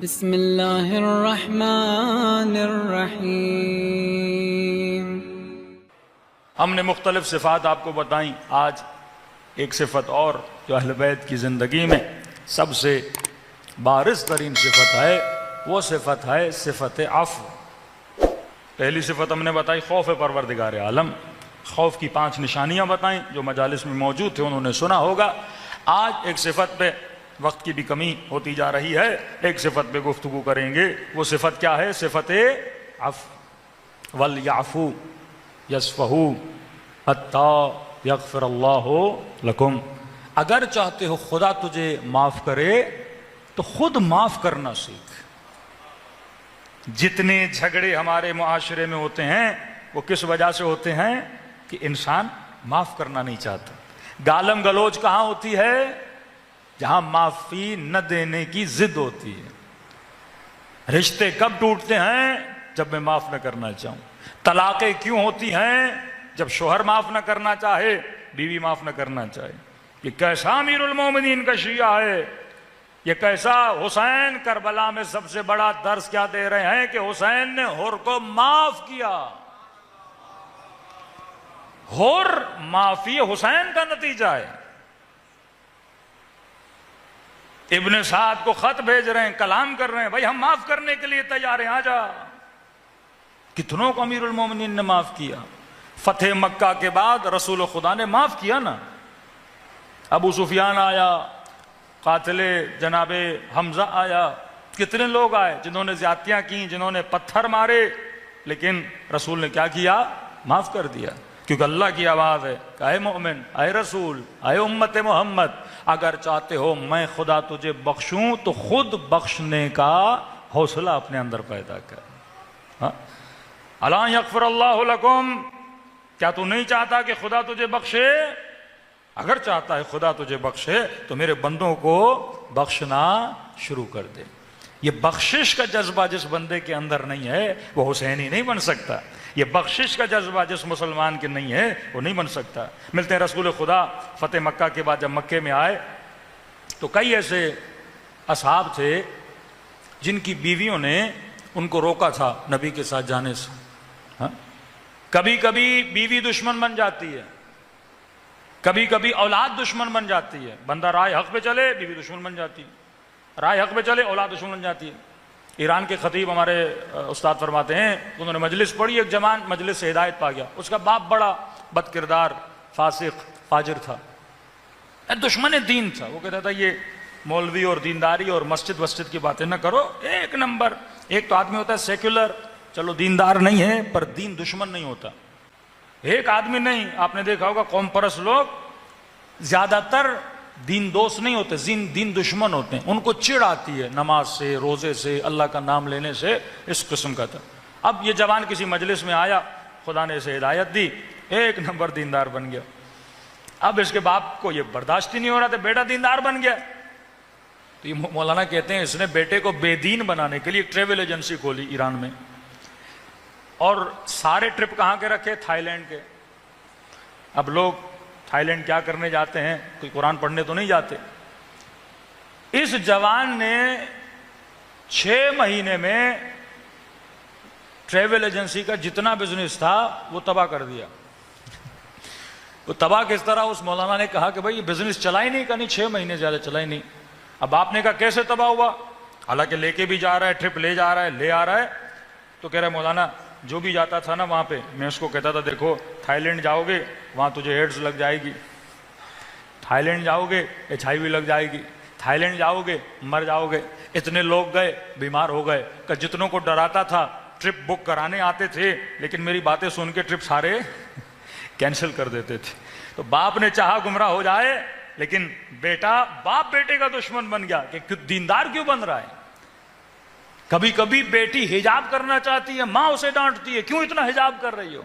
بسم اللہ الرحمن الرحیم۔ ہم نے مختلف صفات آپ کو بتائیں، آج ایک صفت اور جو اہل بیت کی زندگی میں سب سے بارز ترین صفت ہے، وہ صفت ہے صفت عفو۔ پہلی صفت ہم نے بتائی خوف پروردگار عالم، خوف کی 5 نشانیاں بتائیں، جو مجالس میں موجود تھے انہوں نے سنا ہوگا۔ آج ایک صفت پہ، وقت کی بھی کمی ہوتی جا رہی ہے، ایک صفت پہ گفتگو کریں گے۔ وہ صفت کیا ہے؟ صفت عفو۔ وَلْيَعْفُوا يَصْفَحُوا حَتَّى يَغْفِرَ اللَّهُ لَكُمْ۔ اگر چاہتے ہو خدا تجھے معاف کرے تو خود معاف کرنا سیکھ۔ جتنے جھگڑے ہمارے معاشرے میں ہوتے ہیں وہ کس وجہ سے ہوتے ہیں؟ کہ انسان معاف کرنا نہیں چاہتا۔ گالم گلوچ کہاں ہوتی ہے؟ جہاں معافی نہ دینے کی ضد ہوتی ہے۔ رشتے کب ٹوٹتے ہیں؟ جب میں معاف نہ کرنا چاہوں۔ طلاقیں کیوں ہوتی ہیں؟ جب شوہر معاف نہ کرنا چاہے، بیوی معاف نہ کرنا چاہے۔ یہ کیسا امیر المومنین کا شیعہ ہے، یہ کیسا حسین کربلا میں سب سے بڑا درس کیا دے رہے ہیں کہ حسین نے حر کو معاف کیا۔ حر معافی حسین کا نتیجہ ہے۔ ابن سعد کو خط بھیج رہے ہیں، کلام کر رہے ہیں، بھائی ہم معاف کرنے کے لیے تیار ہیں، آجا۔ کتنوں کو امیر المومنین نے معاف کیا۔ فتح مکہ کے بعد رسول خدا نے معاف کیا نا۔ ابو سفیان آیا، قاتل جناب حمزہ آیا، کتنے لوگ آئے جنہوں نے زیادتیاں کی، جنہوں نے پتھر مارے، لیکن رسول نے کیا کیا؟ معاف کر دیا۔ کیونکہ اللہ کی آواز ہے کہ اے مومن، اے رسول، اے امت محمد، اگر چاہتے ہو میں خدا تجھے بخشوں تو خود بخشنے کا حوصلہ اپنے اندر پیدا کر۔ الا یغفر اللہ لکم، کیا تو نہیں چاہتا کہ خدا تجھے بخشے؟ اگر چاہتا ہے خدا تجھے بخشے تو میرے بندوں کو بخشنا شروع کر دے۔ یہ بخشش کا جذبہ جس بندے کے اندر نہیں ہے وہ حسینی نہیں بن سکتا۔ یہ بخشش کا جذبہ جس مسلمان کے نہیں ہے وہ نہیں بن سکتا۔ ملتے ہیں رسول خدا فتح مکہ کے بعد جب مکے میں آئے تو کئی ایسے اصحاب تھے جن کی بیویوں نے ان کو روکا تھا نبی کے ساتھ جانے سے۔ کبھی کبھی بیوی دشمن بن جاتی ہے، کبھی کبھی اولاد دشمن بن جاتی ہے۔ بندہ رائے حق پہ چلے، بیوی دشمن بن جاتی ہے، رائے حق پہ چلے، اولاد دشمن بن جاتی ہے۔ ایران کے خطیب ہمارے استاد فرماتے ہیں، انہوں نے مجلس پڑھی، ایک جوان مجلس سے ہدایت پا گیا، اس کا باپ بڑا بد کردار، فاسق، فاجر تھا، دشمن دین تھا۔ وہ کہتا تھا یہ مولوی اور دینداری اور مسجد کی باتیں نہ کرو، ایک نمبر۔ ایک تو آدمی ہوتا ہے سیکولر، چلو دیندار نہیں ہے پر دین دشمن نہیں ہوتا۔ ایک آدمی نہیں، آپ نے دیکھا ہوگا قوم پرست لوگ زیادہ تر دین دوست نہیں ہوتے، دین دشمن ہوتے ہیں۔ ان کو چڑ آتی ہے نماز سے، روزے سے، اللہ کا نام لینے سے، اس قسم کا تھا۔ اب یہ جوان کسی مجلس میں آیا، خدا نے اسے ہدایت دی، ایک نمبر دیندار بن گیا۔ اب اس کے باپ کو یہ برداشت ہی نہیں ہو رہا تھا، بیٹا دیندار بن گیا۔ تو یہ مولانا کہتے ہیں اس نے بیٹے کو بے دین بنانے کے لیے ایک ٹریول ایجنسی کھولی ایران میں، اور سارے ٹرپ کہاں کے رکھے؟ تھائی لینڈ کے۔ اب لوگ تھائی لینڈ کیا کرنے جاتے ہیں؟ کوئی قرآن پڑھنے تو نہیں جاتے۔ اس جوان نے 6 مہینے میں ٹریول ایجنسی کا جتنا بزنس تھا وہ تباہ کر دیا۔ وہ تباہ کس طرح؟ اس مولانا نے کہا کہ بھائی یہ بزنس چلا ہی نہیں، کہا نہیں 6 مہینے زیادہ چلا ہی نہیں۔ اب آپ نے کہا کیسے تباہ ہوا؟ حالانکہ لے کے بھی جا رہا ہے، ٹرپ لے جا رہا ہے، لے آ رہا ہے۔ تو کہہ رہا ہے مولانا جو بھی جاتا تھا نا وہاں پہ میں اس کو کہتا تھا دیکھو تھائی لینڈ جاؤ گے وہاں تجھے ایڈز لگ جائے گی، تھائی لینڈ جاؤ گے HIV لگ جائے گی، تھائی لینڈ جاؤ گے مر جاؤ گے۔ اتنے لوگ گئے بیمار ہو گئے کہ جتنوں کو ڈراتا تھا ٹرپ بک کرانے آتے تھے، لیکن میری باتیں سن کے ٹرپ سارے کینسل کر دیتے تھے۔ تو باپ نے چاہا گمراہ ہو جائے، لیکن باپ بیٹے کا دشمن بن گیا کہ دیندار کیوں بن رہا ہے۔ کبھی کبھی بیٹی حجاب کرنا چاہتی ہے، ماں اسے ڈانٹتی ہے کیوں اتنا حجاب کر رہی ہو۔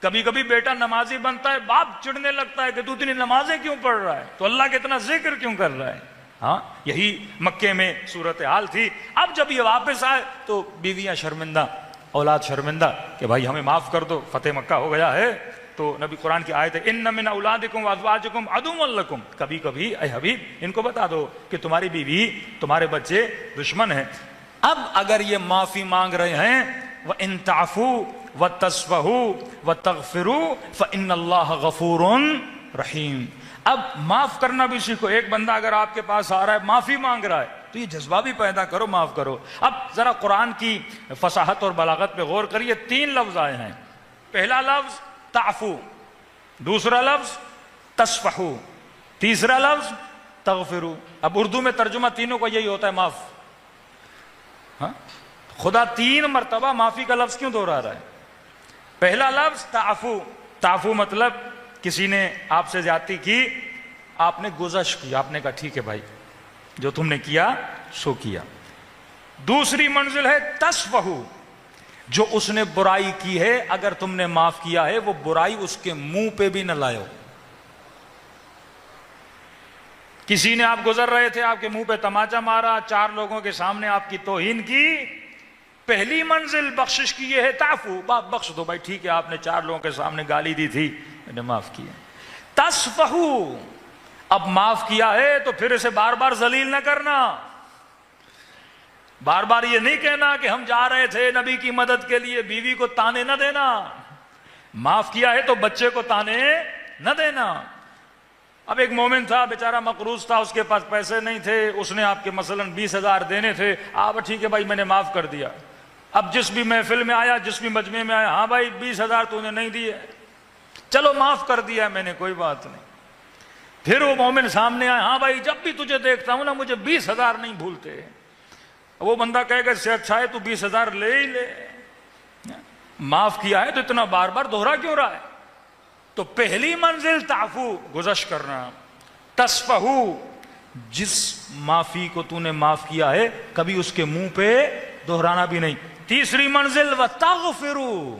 کبھی کبھی بیٹا نمازی بنتا ہے، باپ چڑھنے لگتا ہے کہ تو اتنی نمازیں کیوں پڑھ رہا ہے، تو اللہ کا اتنا ذکر کیوں کر رہا ہے۔ ہاں یہی مکے میں صورتحال تھی۔ اب جب یہ واپس آئے تو بیویاں شرمندہ، اولاد شرمندہ کہ بھائی ہمیں معاف کر دو، فتح مکہ ہو گیا ہے، تو نبی قرآن کی آیت ہے ان من اولادکم وازواجکم عدو لکم، کبھی کبھی اے حبیب ان کو بتا دو کہ تمہاری بیوی تمہارے بچے دشمن ہیں۔ اب اگر یہ معافی مانگ رہے ہیں وَإِن تَعْفُوا وَتَصْفَحُوا وَتَغْفِرُوا فَإِنَّ اللَّهَ غَفُورٌ رحیم۔ اب معاف کرنا بھی سیکھو۔ ایک بندہ اگر آپ کے پاس آ رہا ہے معافی مانگ رہا ہے تو یہ جذبہ بھی پیدا کرو، معاف کرو۔ اب ذرا قرآن کی فصاحت اور بلاغت پہ غور کریے، 3 لفظ آئے ہیں۔ پہلا لفظ تعفو، دوسرا لفظ تصفحو، تیسرا لفظ تغفرو۔ اب اردو میں ترجمہ تینوں کا یہی ہوتا ہے، معاف۔ ہاں، خدا 3 مرتبہ معافی کا لفظ کیوں دہرا رہا ہے؟ پہلا لفظ تعفو، تعفو مطلب کسی نے آپ سے زیادتی کی، آپ نے گزش کی، آپ نے کہا ٹھیک ہے بھائی جو تم نے کیا سو کیا۔ دوسری منزل ہے تصفحو، جو اس نے برائی کی ہے اگر تم نے معاف کیا ہے وہ برائی اس کے منہ پہ بھی نہ لائو۔ کسی نے، آپ گزر رہے تھے، آپ کے منہ پہ تماچا مارا، 4 لوگوں کے سامنے آپ کی توہین کی، پہلی منزل بخشش کی یہ ہے تعفو، باپ بخش دو بھائی ٹھیک ہے آپ نے 4 لوگوں کے سامنے گالی دی تھی میں نے معاف کیا۔ تصفحو، اب معاف کیا ہے تو پھر اسے بار بار ذلیل نہ کرنا، بار بار یہ نہیں کہنا کہ ہم جا رہے تھے نبی کی مدد کے لیے، بیوی کو تانے نہ دینا۔ معاف کیا ہے تو بچے کو تانے نہ دینا۔ اب ایک مومن تھا بیچارہ مقروض تھا، اس کے پاس پیسے نہیں تھے، اس نے آپ کے مثلا 20,000 دینے تھے، آپ ٹھیک ہے بھائی میں نے معاف کر دیا۔ اب جس بھی محفل میں آیا، جس بھی مجمع میں آیا، ہاں بھائی 20,000 تو نے نہیں دیے، چلو معاف کر دیا میں نے، کوئی بات نہیں۔ پھر وہ مومن سامنے آیا، ہاں بھائی جب بھی تجھے دیکھتا ہوں نا مجھے 20,000 نہیں بھولتے۔ وہ بندہ کہے گا اس سے اچھا ہے تو 20,000 لے ہی لے، معاف کیا ہے تو اتنا بار بار دوہرا کیوں رہا ہے؟ تو پہلی منزل تعفو، گزش کرنا، تصفحو، جس معافی کو تو نے معاف کیا ہے کبھی اس کے منہ پہ دہرانا بھی نہیں۔ تیسری منزل وتغفروا،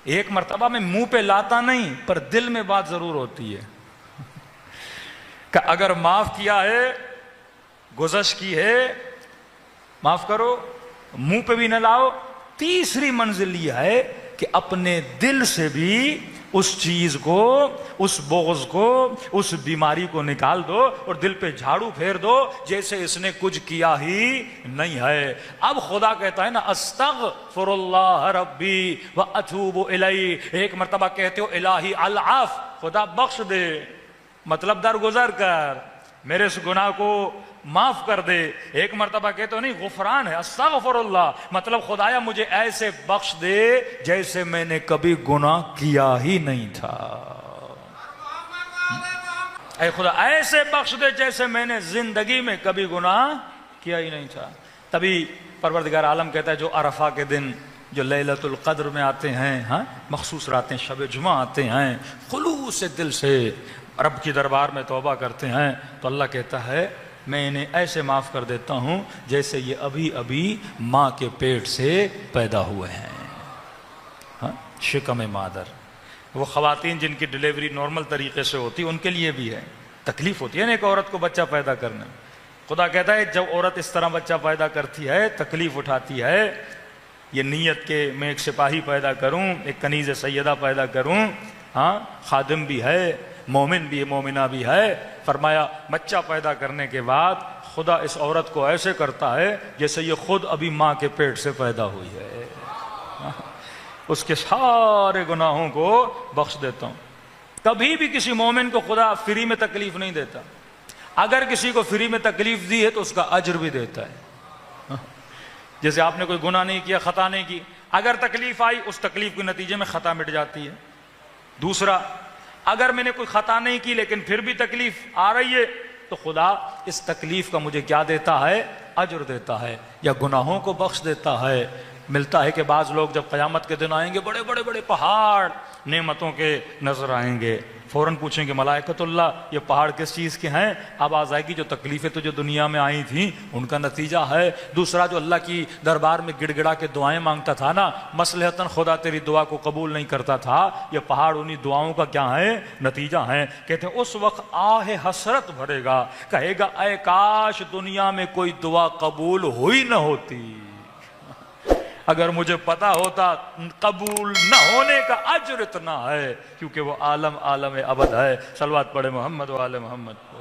ایک مرتبہ میں منہ پہ لاتا نہیں پر دل میں بات ضرور ہوتی ہے کہ اگر معاف کیا ہے، گزش کی ہے، معاف کرو، منہ پہ بھی نہ لاؤ۔ تیسری منزل یہ ہے کہ اپنے دل سے بھی اس چیز کو، اس بغض کو، اس بیماری کو نکال دو اور دل پہ جھاڑو پھیر دو جیسے اس نے کچھ کیا ہی نہیں ہے۔ اب خدا کہتا ہے نا استغفر اللہ ربی واتوب الیہ، ایک مرتبہ کہتے ہو الہی العف، خدا بخش دے، مطلب درگزر کر، میرے اس گناہ کو معاف کر دے۔ ایک مرتبہ کہتے ہو نہیں غفران ہے، استغفر اللہ مطلب خدایا مجھے ایسے بخش دے جیسے میں نے کبھی گناہ کیا ہی نہیں تھا، اے خدا ایسے بخش دے جیسے میں نے زندگی میں کبھی گناہ کیا ہی نہیں تھا۔ تبھی پروردگار عالم کہتا ہے جو عرفہ کے دن، جو لیلۃ القدر میں آتے ہیں، ہاں مخصوص راتیں شب جمعہ آتے ہیں، خلوص دل سے رب کی دربار میں توبہ کرتے ہیں تو اللہ کہتا ہے میں انہیں ایسے معاف کر دیتا ہوں جیسے یہ ابھی ابھی ماں کے پیٹ سے پیدا ہوئے ہیں۔ ہاں، شکم مادر، وہ خواتین جن کی ڈیلیوری نارمل طریقے سے ہوتی ان کے لیے بھی ہے، تکلیف ہوتی ہے نا ایک عورت کو بچہ پیدا کرنے میں۔ خدا کہتا ہے جب عورت اس طرح بچہ پیدا کرتی ہے، تکلیف اٹھاتی ہے، یہ نیت کہ میں ایک سپاہی پیدا کروں، ایک کنیز سیدہ پیدا کروں، ہاں خادم بھی ہے، مومن بھی ہے، مومنہ بھی ہے۔ فرمایا بچہ پیدا کرنے کے بعد خدا اس عورت کو ایسے کرتا ہے جیسے یہ خود ابھی ماں کے پیٹ سے پیدا ہوئی ہے، اس کے سارے گناہوں کو بخش دیتا ہوں۔ کبھی بھی کسی مومن کو خدا فری میں تکلیف نہیں دیتا، اگر کسی کو فری میں تکلیف دی ہے تو اس کا اجر بھی دیتا ہے۔ جیسے آپ نے کوئی گناہ نہیں کیا، خطا نہیں کی، اگر تکلیف آئی اس تکلیف کے نتیجے میں خطا مٹ جاتی ہے۔ دوسرا، اگر میں نے کوئی خطا نہیں کی لیکن پھر بھی تکلیف آ رہی ہے تو خدا اس تکلیف کا مجھے کیا دیتا ہے؟ اجر دیتا ہے یا گناہوں کو بخش دیتا ہے۔ ملتا ہے کہ بعض لوگ جب قیامت کے دن آئیں گے بڑے بڑے بڑے پہاڑ نعمتوں کے نظر آئیں گے، فوراً پوچھیں گے ملائکۃ اللہ یہ پہاڑ کس چیز کے ہیں؟ آواز آئے گی جو تکلیفیں تجھے دنیا میں آئی تھیں ان کا نتیجہ ہے۔ دوسرا جو اللہ کی دربار میں گڑ گڑا کے دعائیں مانگتا تھا نا، مصلحتاً خدا تیری دعا کو قبول نہیں کرتا تھا، یہ پہاڑ انہی دعاؤں کا کیا ہے؟ نتیجہ ہے۔ کہتے ہیں اس وقت آہ حسرت بھرے گا، کہے گا اے کاش دنیا میں کوئی دعا قبول ہوئی نہ ہوتی، اگر مجھے پتا ہوتا قبول نہ ہونے کا اجر اتنا ہے کیونکہ وہ عالم ابد ہے. صلوات پڑھے محمد و آل محمد.